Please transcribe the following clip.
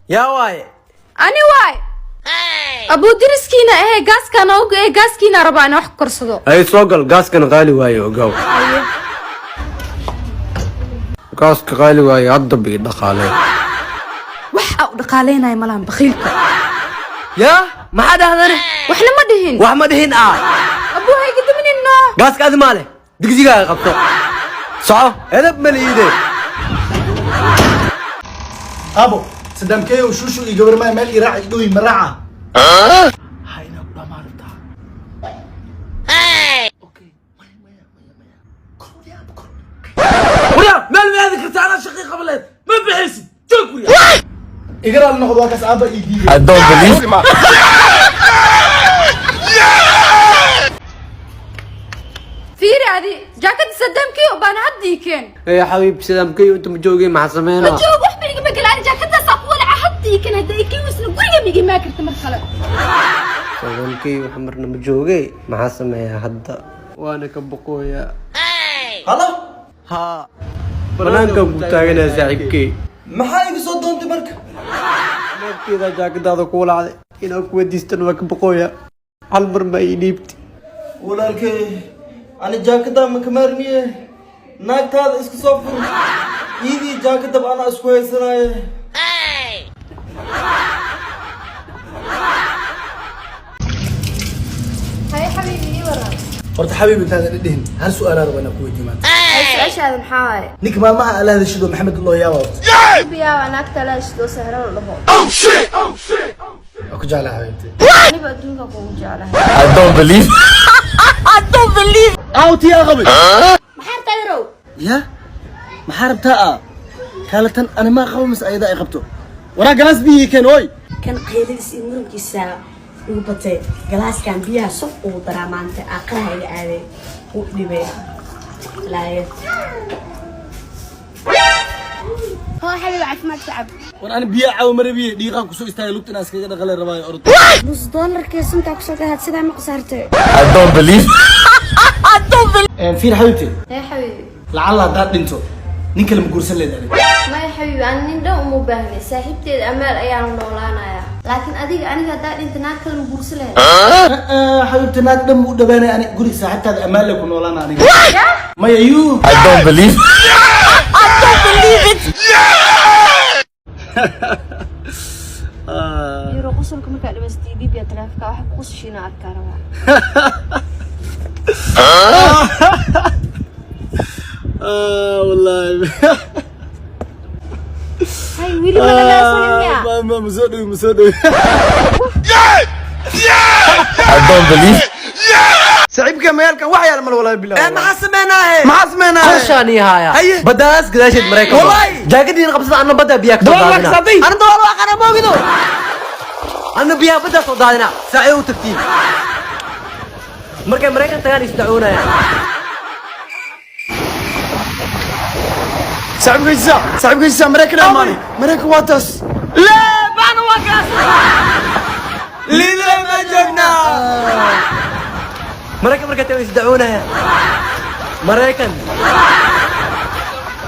يا واي أنا واي أبو درسكينا إيه غاز كان أو إيه غاز كينا ربعنا وحكر صدق اي سوقل غاز كان غالي واي وقو غاز غالي واي عضب يدخالي وح أو دقالينا يا ملام بخيلك يا ما حدا هذا وإحنا ما دهين واحمد هين أبو هاي قد من النوع غاز كذا ماله دقيقة قبطه صعب انا بمليده ابو صدام كيو وشوشو يقبر ما مال يراعي دوي مراعه هاي نبدا مالتا اوكي وريا مال هذيك كنت انا شقيقه بلد ما بحسي شوف وريا اقرا النقض واكس ابا يدي I don't believe فيري هذه جاكيت صدام كيو بان عدي كان يا حبيبي سلام كي وانتم متجوقين مع سمينة متجوق وح بيجي ما قال أنا جاكيت ساقول عدي كان هذا كيو وسنا قولي بيجي ما كنت مرخلة سلام كي وحمرنا متجوقين مع سمينة هدا وانا كبقويا هلا ها بنانكم تاغنا صاحبكي maxaa iga soo doontay marka markida jaakadaada ku walaacday inaa ku wadiistan waa ka boqooya hal mar ma ii dhiibti walaalkay ani jaakada ma kamaarmiye naagtaada iska soo fur iidii jaakada ana isku haysanaaye هاي حبيبي ورا horta xabiib intaada dhidhin hal su'aal aan rabaa ku weydiiyo maanta إيش هذا محاي ninka maalmaha ala hadashido maxamed loo yaabo بيا أنا أكتر شدو سهرة ولا هو ku jeclaa xabiibti أنا بدونك أقوم جالها I don't believe awti yaa qabay محار تيرو ya maxaa rabtaa kaalatan ana ma qabo mas ayada ay qabto waraa galaas biyi keen oy kan qeyladiis in murankiisa ugu batay galaaskan biyaha suf uu daraamaantay aqraha iga aaday u dhibay laaye هو حبيبي عفمات تعب war ana biya caaw marabiye dhiiqan ku soo istaagay lugtan iskaga dhaqalay rabaayo orod نص دولار كيس أنت أقصد هاد سيدا ما قصرتي I don't believe fiir xabiibti يا حبيبي lacala haddaad dhinto nin kale ma guursan leedahay ما يا حبيبي أنا نندو مو باهني صاحبتي الأمال أيام نولانا يا لكن أديك أنا قاعد أنت ناكل مبوسلة xabiibti naag dhan buu dhabaanay ani guri saaxiibtaada ammaan le ku noolaana aniga maya yuu I don't believe يرو قصر كم كان بس تيجي بيا تلافك واحد قص شينا أكاروا والله هاي ويلي ولا لا سونيا ما مسودي I don't believe saaxiibka meelka wax yar mal walaal bilaa maxaa sameynaa qorshaani haya badaas gadaasheed mareykan wallahi jaakadiina qabsada anna badda biyaa ka soo daadina anna doolo aqana moogido anna biyaa badda soo daadina saacay u tagtiin markay mareykan tagaan isdacoonaya saaxiibkiisa mareykan amaani mareykan waa taas lee baan waa kaas liidle ma joognaa mareykan markay tagaan isdacoonaya mareykan